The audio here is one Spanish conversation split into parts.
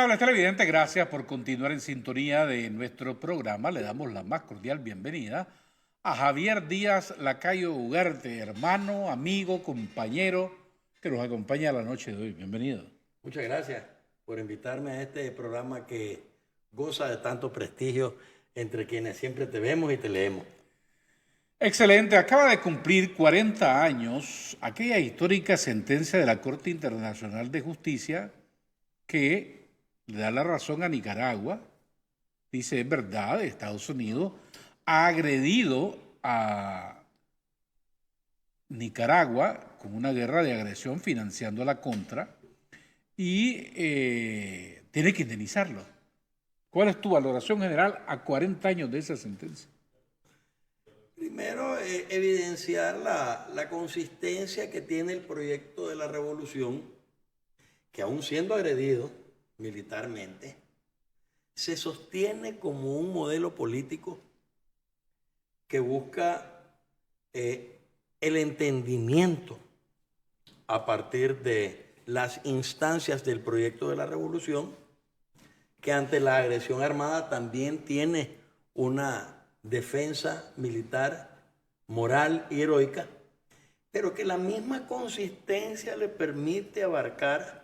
Estimables televidentes, gracias por continuar en sintonía de nuestro programa. Le damos la más cordial bienvenida a Javier Díaz Lacayo Ugarte, hermano, amigo, compañero, que nos acompaña la noche de hoy. Bienvenido. Muchas gracias por invitarme a este programa que goza de tanto prestigio entre quienes siempre te vemos y te leemos. Excelente, acaba de cumplir 40 años aquella histórica sentencia de la Corte Internacional de Justicia que le da la razón a Nicaragua. Dice, es verdad, Estados Unidos ha agredido a Nicaragua con una guerra de agresión financiándola contra y tiene que indemnizarlo. ¿Cuál es tu valoración general a 40 años de esa sentencia? Primero, evidenciar la consistencia que tiene el proyecto de la revolución, que aún siendo agredido militarmente, se sostiene como un modelo político que busca el entendimiento a partir de las instancias del proyecto de la revolución, que ante la agresión armada también tiene una defensa militar, moral y heroica, pero que la misma consistencia le permite abarcar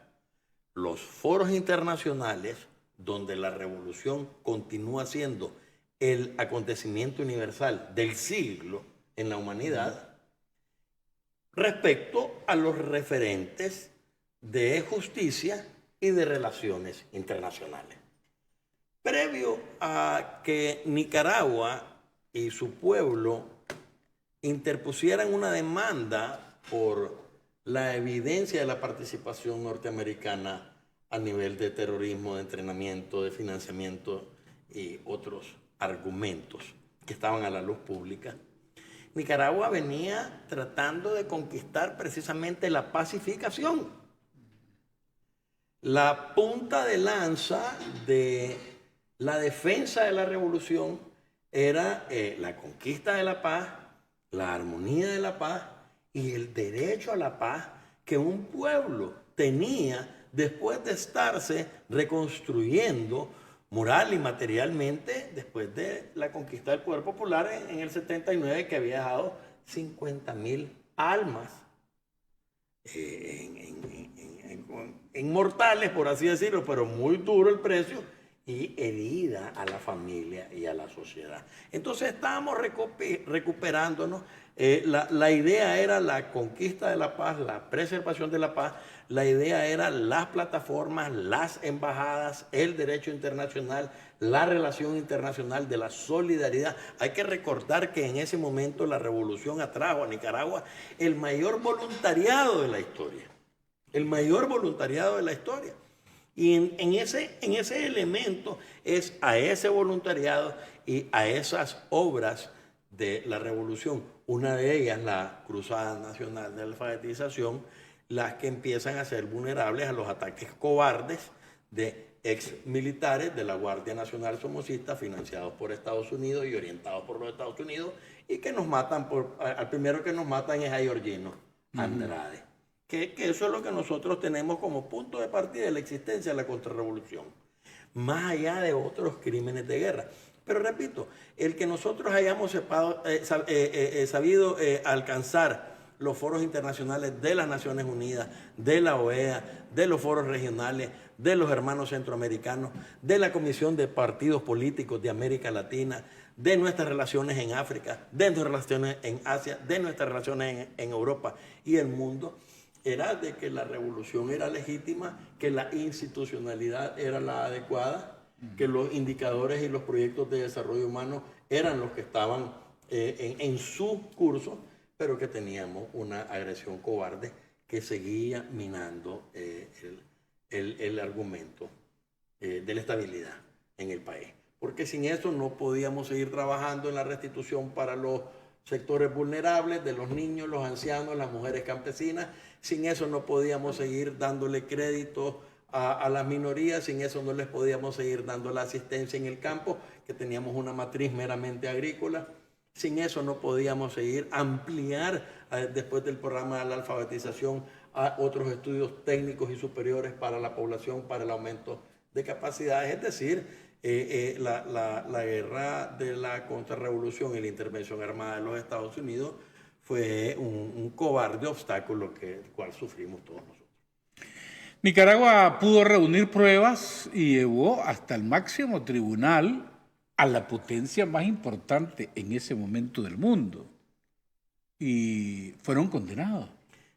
los foros internacionales donde la revolución continúa siendo el acontecimiento universal del siglo en la humanidad, respecto a los referentes de justicia y de relaciones internacionales. Previo a que Nicaragua y su pueblo interpusieran una demanda por la evidencia de la participación norteamericana a nivel de terrorismo, de entrenamiento, de financiamiento y otros argumentos que estaban a la luz pública, Nicaragua venía tratando de conquistar precisamente la pacificación. La punta de lanza de la defensa de la revolución era la conquista de la paz, la armonía de la paz y el derecho a la paz que un pueblo tenía después de estarse reconstruyendo moral y materialmente después de la conquista del poder popular en el 79, que había dejado 50.000 almas en mortales, por así decirlo, pero muy duro el precio y herida a la familia y a la sociedad. Entonces estábamos recuperándonos. La idea era la conquista de la paz, la preservación de la paz. La idea era las plataformas, las embajadas, el derecho internacional, la relación internacional de la solidaridad. Hay que recordar que en ese momento la revolución atrajo a Nicaragua el mayor voluntariado de la historia. El mayor voluntariado de la historia. Y en ese elemento es a ese voluntariado y a esas obras de la revolución, una de ellas la Cruzada Nacional de Alfabetización, las que empiezan a ser vulnerables a los ataques cobardes de ex militares de la Guardia Nacional Somocista, financiados por Estados Unidos y orientados por los Estados Unidos, y que nos matan, al primero que nos matan es a Georgino Andrade. Que eso es lo que nosotros tenemos como punto de partida de la existencia de la contrarrevolución, más allá de otros crímenes de guerra. Pero repito, el que nosotros hayamos sabido alcanzar los foros internacionales de las Naciones Unidas, de la OEA, de los foros regionales, de los hermanos centroamericanos, de la Comisión de Partidos Políticos de América Latina, de nuestras relaciones en África, de nuestras relaciones en Asia, de nuestras relaciones en Europa y el mundo, era de que la revolución era legítima, que la institucionalidad era la adecuada, que los indicadores y los proyectos de desarrollo humano eran los que estaban en su curso, pero que teníamos una agresión cobarde que seguía minando el argumento de la estabilidad en el país. Porque sin eso no podíamos seguir trabajando en la restitución para los sectores vulnerables, de los niños, los ancianos, las mujeres campesinas. Sin eso no podíamos seguir dándole crédito a las minorías, sin eso no les podíamos seguir dando la asistencia en el campo, que teníamos una matriz meramente agrícola. Sin eso no podíamos seguir ampliar después del programa de la alfabetización a otros estudios técnicos y superiores para la población, para el aumento de capacidades, es decir, la guerra de la contrarrevolución y la intervención armada de los Estados Unidos fue un cobarde obstáculo el cual sufrimos todos nosotros. Nicaragua pudo reunir pruebas y llevó hasta el máximo tribunal a la potencia más importante en ese momento del mundo. Y fueron condenados.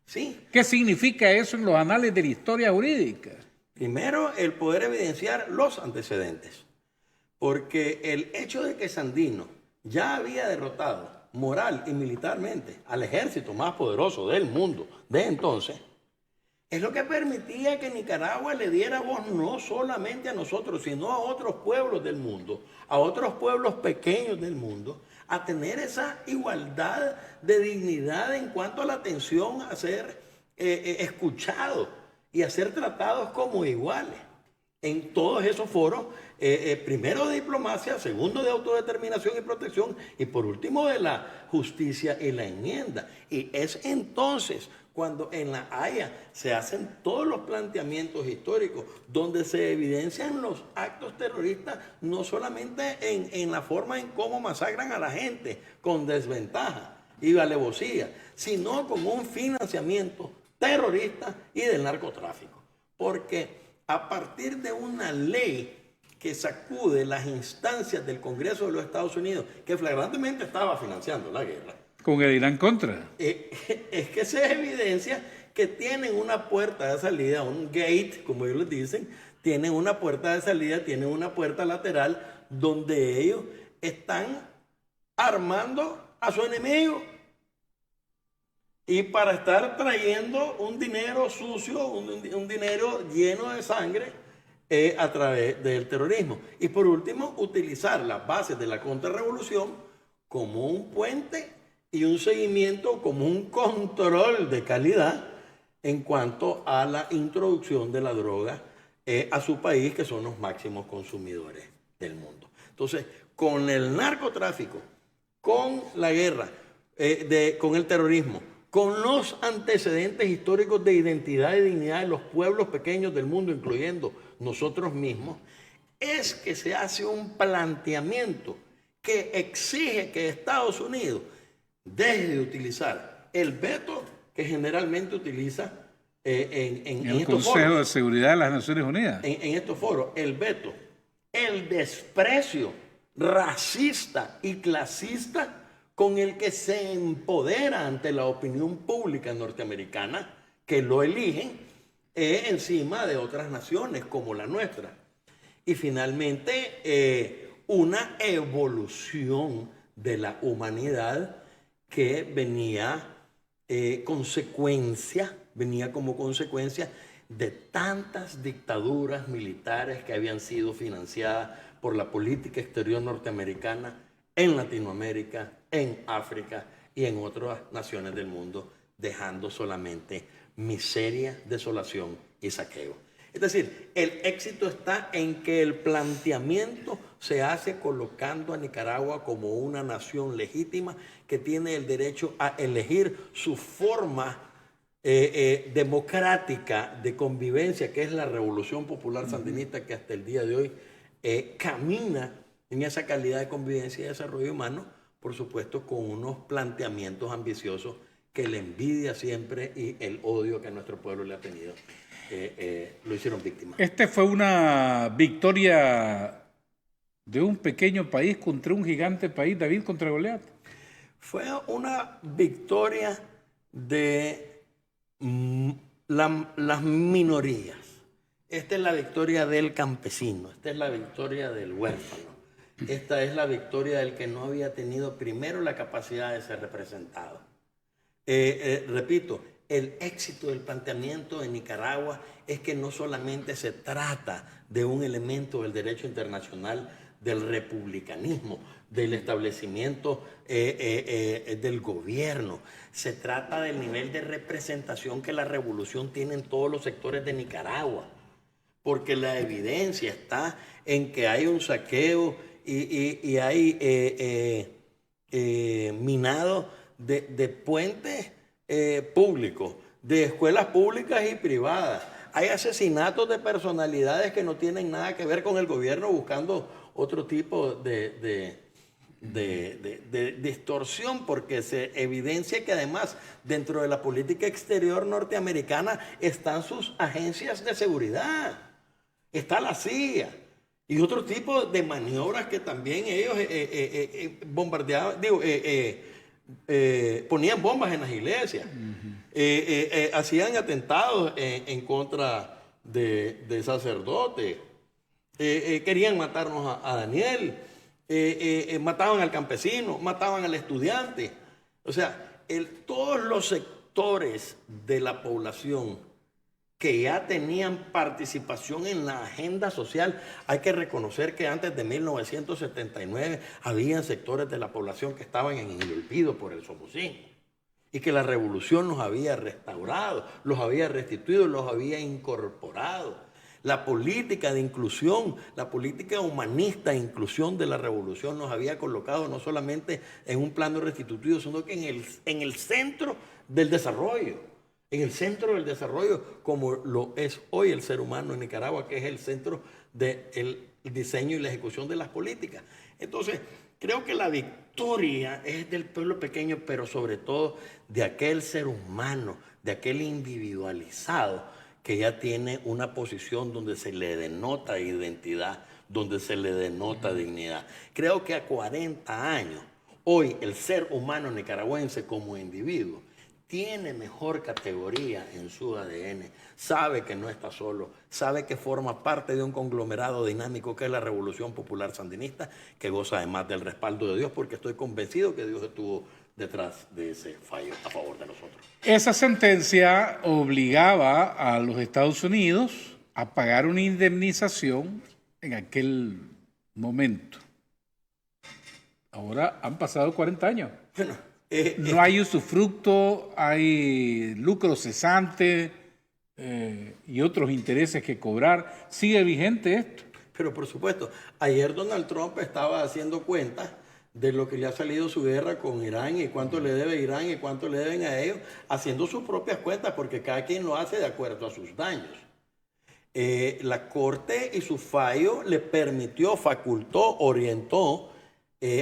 Sí. ¿Qué significa eso en los anales de la historia jurídica? Primero, el poder evidenciar los antecedentes. Porque el hecho de que Sandino ya había derrotado moral y militarmente al ejército más poderoso del mundo de entonces, es lo que permitía que Nicaragua le diera voz no solamente a nosotros, sino a otros pueblos del mundo, a otros pueblos pequeños del mundo, a tener esa igualdad de dignidad en cuanto a la atención a ser escuchados y a ser tratados como iguales. En todos esos foros, primero de diplomacia, segundo de autodeterminación y protección, y por último de la justicia y la enmienda. Y es entonces cuando en La Haya se hacen todos los planteamientos históricos, donde se evidencian los actos terroristas, no solamente en la forma en cómo masacran a la gente con desventaja y alevosía, sino con un financiamiento terrorista y del narcotráfico. Porque a partir de una ley que sacude las instancias del Congreso de los Estados Unidos, que flagrantemente estaba financiando la guerra, Con el Irán contra. es que se evidencia que tienen una puerta de salida, un gate, como ellos les dicen, tienen una puerta de salida, tienen una puerta lateral donde ellos están armando a su enemigo. Y para estar trayendo un dinero sucio, un dinero lleno de sangre a través del terrorismo. Y por último, utilizar las bases de la contrarrevolución como un puente y un seguimiento, como un control de calidad en cuanto a la introducción de la droga a su país, que son los máximos consumidores del mundo. Entonces, con el narcotráfico, con la guerra, con el terrorismo, con los antecedentes históricos de identidad y dignidad de los pueblos pequeños del mundo, incluyendo nosotros mismos, es que se hace un planteamiento que exige que Estados Unidos deje de utilizar el veto que generalmente utiliza en el estos Consejo foros. de Seguridad de las Naciones Unidas. En estos foros, el veto, el desprecio racista y clasista con el que se empodera ante la opinión pública norteamericana, que lo eligen encima de otras naciones como la nuestra. Y finalmente, una evolución de la humanidad que venía como consecuencia de tantas dictaduras militares que habían sido financiadas por la política exterior norteamericana en Latinoamérica, en África y en otras naciones del mundo, dejando solamente miseria, desolación y saqueo. Es decir, el éxito está en que el planteamiento se hace colocando a Nicaragua como una nación legítima que tiene el derecho a elegir su forma democrática de convivencia, que es la Revolución Popular Sandinista, que hasta el día de hoy camina en esa calidad de convivencia y desarrollo humano, por supuesto con unos planteamientos ambiciosos que la envidia siempre y el odio que a nuestro pueblo le ha tenido lo hicieron víctima. Este fue una victoria de un pequeño país contra un gigante país, David contra Goliat. Fue una victoria de las minorías. Esta es la victoria del campesino, esta es la victoria del huérfano, esta es la victoria del que no había tenido primero la capacidad de ser representado. Repito, el éxito del planteamiento en Nicaragua es que no solamente se trata de un elemento del derecho internacional, del republicanismo, del establecimiento del gobierno. Se trata del nivel de representación que la revolución tiene en todos los sectores de Nicaragua, porque la evidencia está en que hay un saqueo y hay minado de puentes públicos, de escuelas públicas y privadas. hay asesinatos de personalidades que no tienen nada que ver con el gobierno buscando otro tipo de distorsión, porque se evidencia que además dentro de la política exterior norteamericana están sus agencias de seguridad, está la CIA y otro tipo de maniobras que también ellos bombardeaban, ponían bombas en las iglesias, hacían atentados en contra de sacerdotes, querían matarnos a Daniel. Mataban al campesino, mataban al estudiante. O sea, todos los sectores de la población que ya tenían participación en la agenda social, hay que reconocer que antes de 1979 habían sectores de la población que estaban en el olvido por el somocismo y que la revolución los había restaurado, los había restituido, los había incorporado. La política de inclusión, la política humanista de inclusión de la revolución nos había colocado no solamente en un plano restitutivo, sino que en el centro del desarrollo. En el centro del desarrollo, como lo es hoy el ser humano en Nicaragua, que es el centro del diseño y la ejecución de las políticas. Entonces, creo que la victoria es del pueblo pequeño, pero sobre todo de aquel ser humano, de aquel individualizado, que ya tiene una posición donde se le denota identidad, donde se le denota dignidad. Creo que a 40 años, hoy el ser humano nicaragüense como individuo tiene mejor categoría en su ADN, sabe que no está solo, sabe que forma parte de un conglomerado dinámico que es la Revolución Popular Sandinista, que goza además del respaldo de Dios, porque estoy convencido que Dios estuvo detrás de ese fallo a favor de nosotros. Esa sentencia obligaba a los Estados Unidos a pagar una indemnización en aquel momento. Ahora han pasado 40 años. Bueno, no hay usufructo, hay lucro cesante y otros intereses que cobrar. ¿Sigue vigente esto? Pero por supuesto, ayer Donald Trump estaba haciendo cuentas de lo que le ha salido su guerra con Irán y cuánto le debe Irán y cuánto le deben a ellos, haciendo sus propias cuentas, porque cada quien lo hace de acuerdo a sus daños. La Corte y su fallo le permitió, facultó, orientó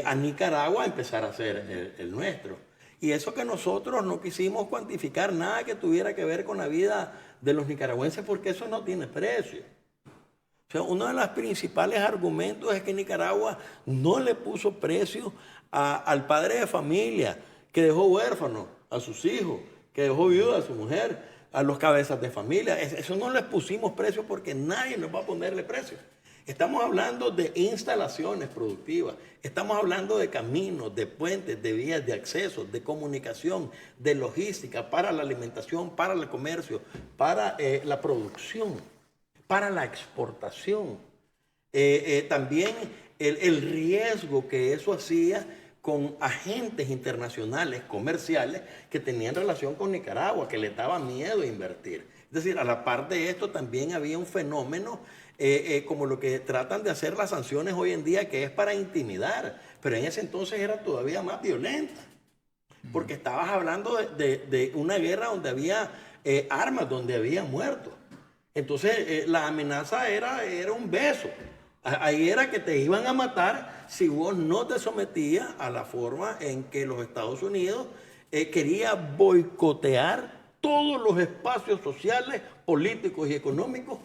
a Nicaragua a empezar a hacer el nuestro. Y eso que nosotros no quisimos cuantificar nada que tuviera que ver con la vida de los nicaragüenses, porque eso no tiene precio. O sea, uno de los principales argumentos es que Nicaragua no le puso precio al padre de familia, que dejó huérfano a sus hijos, que dejó viuda a su mujer, a los cabezas de familia. Eso no les pusimos precio porque nadie nos va a ponerle precio. Estamos hablando de instalaciones productivas, estamos hablando de caminos, de puentes, de vías de acceso, de comunicación, de logística para la alimentación, para el comercio, para la producción, para la exportación. También el riesgo que eso hacía con agentes internacionales, comerciales, que tenían relación con Nicaragua, que les daba miedo invertir. Es decir, a la par de esto también había un fenómeno como lo que tratan de hacer las sanciones hoy en día, que es para intimidar, pero en ese entonces era todavía más violenta, porque estabas hablando de una guerra donde había armas, donde había muertos. Entonces la amenaza era un beso. Ahí era que te iban a matar si vos no te sometías a la forma en que los Estados Unidos quería boicotear todos los espacios sociales, políticos y económicos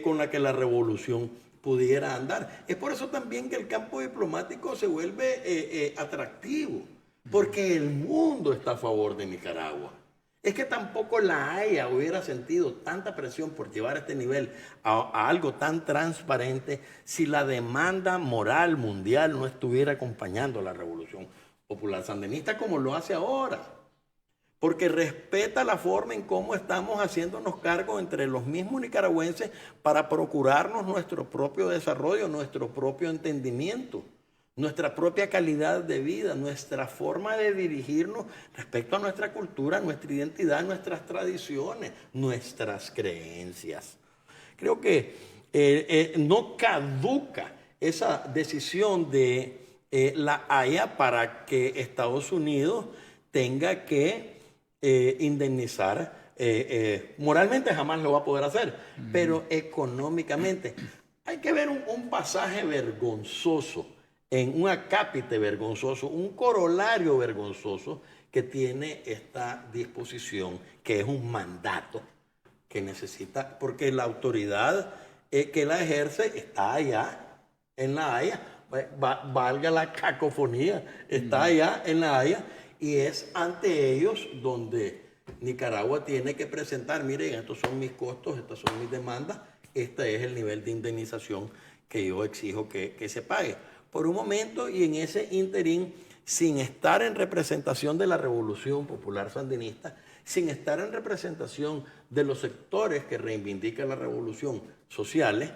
con la que la revolución pudiera andar. Es por eso también que el campo diplomático se vuelve atractivo, porque el mundo está a favor de Nicaragua. Es que tampoco la Haya hubiera sentido tanta presión por llevar a este nivel a algo tan transparente si la demanda moral mundial no estuviera acompañando a la Revolución Popular Sandinista como lo hace ahora. Porque respeta la forma en cómo estamos haciéndonos cargo entre los mismos nicaragüenses para procurarnos nuestro propio desarrollo, nuestro propio entendimiento, nuestra propia calidad de vida, nuestra forma de dirigirnos respecto a nuestra cultura, nuestra identidad, nuestras tradiciones, nuestras creencias. Creo que no caduca esa decisión de la Haya para que Estados Unidos tenga que indemnizar Moralmente jamás lo va a poder hacer, pero económicamente. Hay que ver un pasaje vergonzoso, en un acápite vergonzoso, un corolario vergonzoso que tiene esta disposición, que es un mandato que necesita, porque la autoridad que la ejerce está allá en La Haya, valga la cacofonía, está allá en La Haya y es ante ellos donde Nicaragua tiene que presentar, miren, estos son mis costos, estas son mis demandas, este es el nivel de indemnización que yo exijo que se pague. Por un momento y en ese interín, sin estar en representación de la Revolución Popular Sandinista, sin estar en representación de los sectores que reivindican la revolución sociales,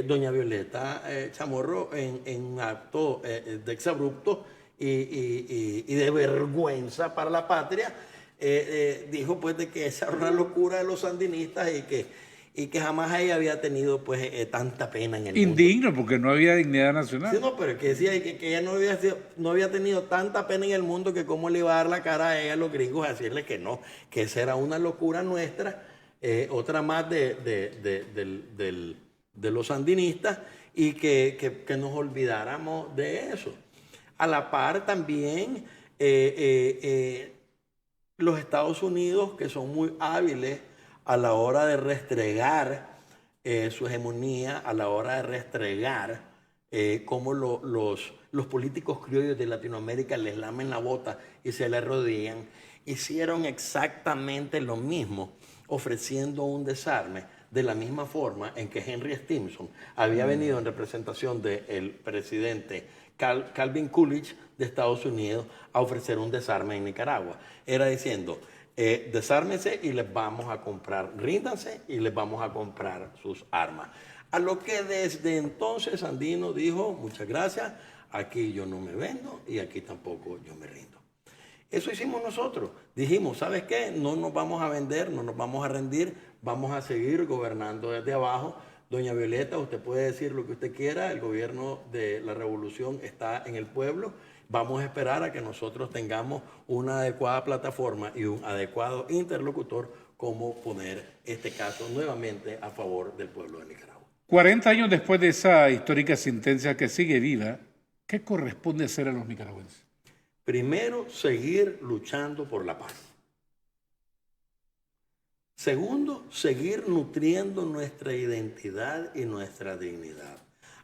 doña Violeta Chamorro, en un acto de exabrupto y de vergüenza para la patria, dijo pues de que esa era una locura de los sandinistas y que jamás ella había tenido pues tanta pena en el mundo. Indigno, porque no había dignidad nacional. Sí, no, pero que decía que ella no había tenido tanta pena en el mundo que cómo le iba a dar la cara a ella a los gringos a decirle que no, que esa era una locura nuestra, otra más de los sandinistas y que nos olvidáramos de eso. A la par también los Estados Unidos, que son muy hábiles a la hora de restregar su hegemonía, a la hora de restregar cómo los políticos criollos de Latinoamérica les lamen la bota y se le arrodillan, hicieron exactamente lo mismo, ofreciendo un desarme de la misma forma en que Henry Stimson había venido en representación del presidente Calvin Coolidge de Estados Unidos a ofrecer un desarme en Nicaragua. Era diciendo, desármense y les vamos a comprar, ríndanse y les vamos a comprar sus armas. A lo que desde entonces Sandino dijo, muchas gracias, aquí yo no me vendo y aquí tampoco yo me rindo. Eso hicimos nosotros. Dijimos, ¿sabes qué? No nos vamos a vender, no nos vamos a rendir, vamos a seguir gobernando desde abajo. Doña Violeta, usted puede decir lo que usted quiera, el gobierno de la revolución está en el pueblo. Vamos a esperar a que nosotros tengamos una adecuada plataforma y un adecuado interlocutor como poner este caso nuevamente a favor del pueblo de Nicaragua. 40 años después de esa histórica sentencia que sigue viva, ¿qué corresponde hacer a los nicaragüenses? Primero, seguir luchando por la paz. Segundo, seguir nutriendo nuestra identidad y nuestra dignidad.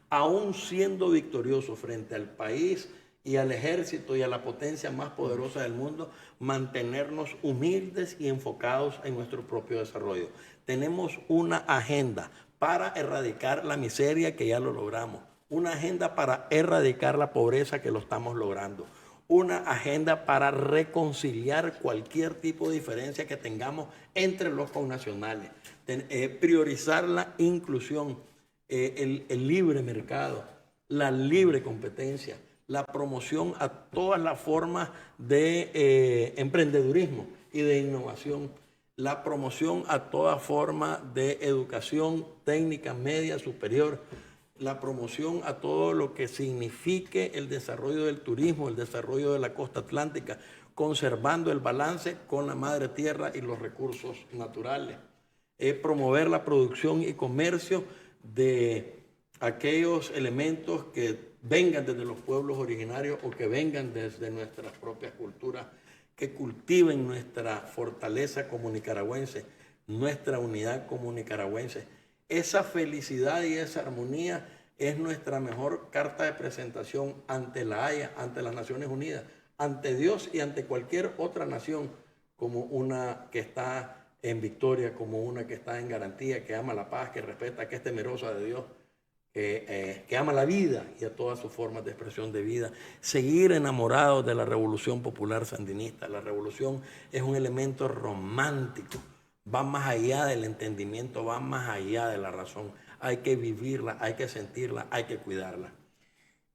Aún siendo victorioso frente al país y al ejército y a la potencia más poderosa del mundo, mantenernos humildes y enfocados en nuestro propio desarrollo. Tenemos una agenda para erradicar la miseria, que ya lo logramos. Una agenda para erradicar la pobreza, que lo estamos logrando. Una agenda para reconciliar cualquier tipo de diferencia que tengamos entre los connacionales, priorizar la inclusión, el libre mercado, la libre competencia, la promoción a todas las formas de emprendedurismo y de innovación, la promoción a toda forma de educación técnica, media, superior, la promoción a todo lo que signifique el desarrollo del turismo, el desarrollo de la costa atlántica, conservando el balance con la madre tierra y los recursos naturales. Promover la producción y comercio de aquellos elementos que vengan desde los pueblos originarios o que vengan desde nuestras propias culturas, que cultiven nuestra fortaleza como nicaragüenses, nuestra unidad como nicaragüenses. Esa felicidad y esa armonía es nuestra mejor carta de presentación ante la Haya, ante las Naciones Unidas, ante Dios y ante cualquier otra nación, como una que está en victoria, como una que está en garantía, que ama la paz, que respeta, que es temerosa de Dios, que ama la vida y a todas sus formas de expresión de vida. Seguir enamorados de la Revolución Popular Sandinista. La revolución es un elemento romántico. Va más allá del entendimiento, va más allá de la razón. Hay que vivirla, hay que sentirla, hay que cuidarla.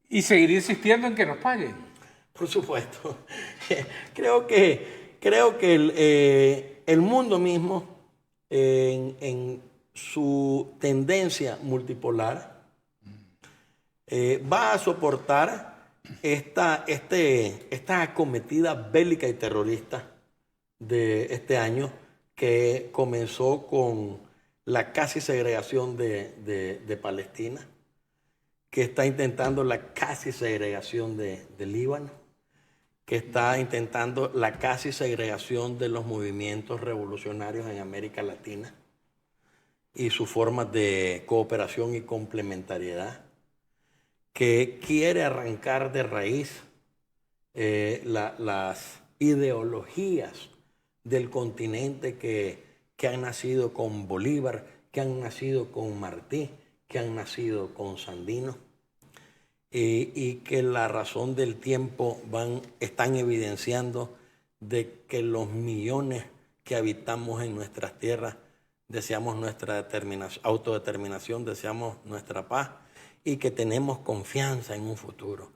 Y seguir insistiendo en que nos paguen. Por supuesto. Creo que el mundo mismo, en su tendencia multipolar, va a soportar esta acometida bélica y terrorista de este año, que comenzó con la casi segregación de Palestina, que está intentando la casi segregación de Líbano, que está intentando la casi segregación de los movimientos revolucionarios en América Latina y sus formas de cooperación y complementariedad, que quiere arrancar de raíz las ideologías del continente que han nacido con Bolívar, que han nacido con Martí, que han nacido con Sandino, y que la razón del tiempo están evidenciando de que los millones que habitamos en nuestras tierras deseamos nuestra autodeterminación, deseamos nuestra paz y que tenemos confianza en un futuro,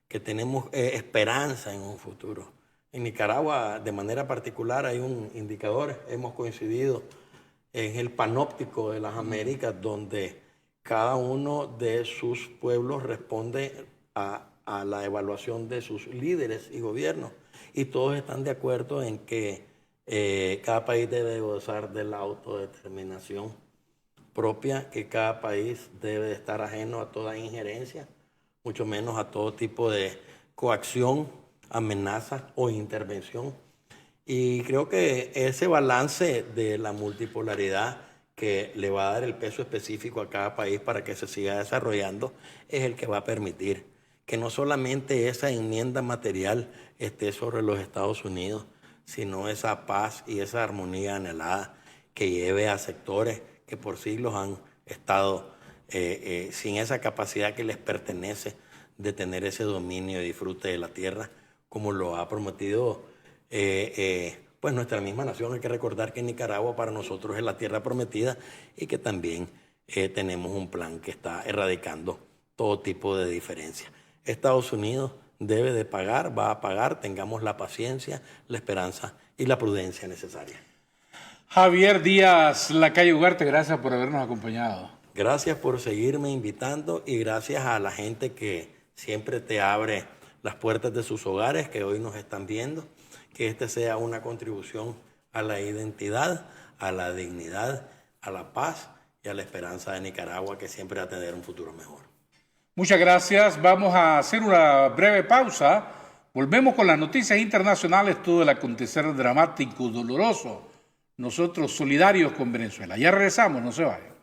que tenemos esperanza en un futuro. En Nicaragua, de manera particular, hay un indicador, hemos coincidido en el panóptico de las Américas, donde cada uno de sus pueblos responde a la evaluación de sus líderes y gobiernos, y todos están de acuerdo en que cada país debe gozar de la autodeterminación propia, que cada país debe estar ajeno a toda injerencia, mucho menos a todo tipo de coacción, amenaza o intervención. Y creo que ese balance de la multipolaridad que le va a dar el peso específico a cada país para que se siga desarrollando es el que va a permitir que no solamente esa enmienda material esté sobre los Estados Unidos, sino esa paz y esa armonía anhelada que lleve a sectores que por siglos han estado sin esa capacidad que les pertenece de tener ese dominio y disfrute de la tierra, como lo ha prometido pues nuestra misma nación. Hay que recordar que Nicaragua para nosotros es la tierra prometida y que también tenemos un plan que está erradicando todo tipo de diferencias. Estados Unidos debe de pagar, va a pagar, tengamos la paciencia, la esperanza y la prudencia necesaria. Javier Díaz Lacalle Ugarte, gracias por habernos acompañado. Gracias por seguirme invitando y gracias a la gente que siempre te abre las puertas de sus hogares, que hoy nos están viendo, que este sea una contribución a la identidad, a la dignidad, a la paz y a la esperanza de Nicaragua, que siempre va a tener un futuro mejor. Muchas gracias. Vamos a hacer una breve pausa. Volvemos con las noticias internacionales, todo el acontecer dramático, doloroso. Nosotros solidarios con Venezuela. Ya regresamos, no se vayan.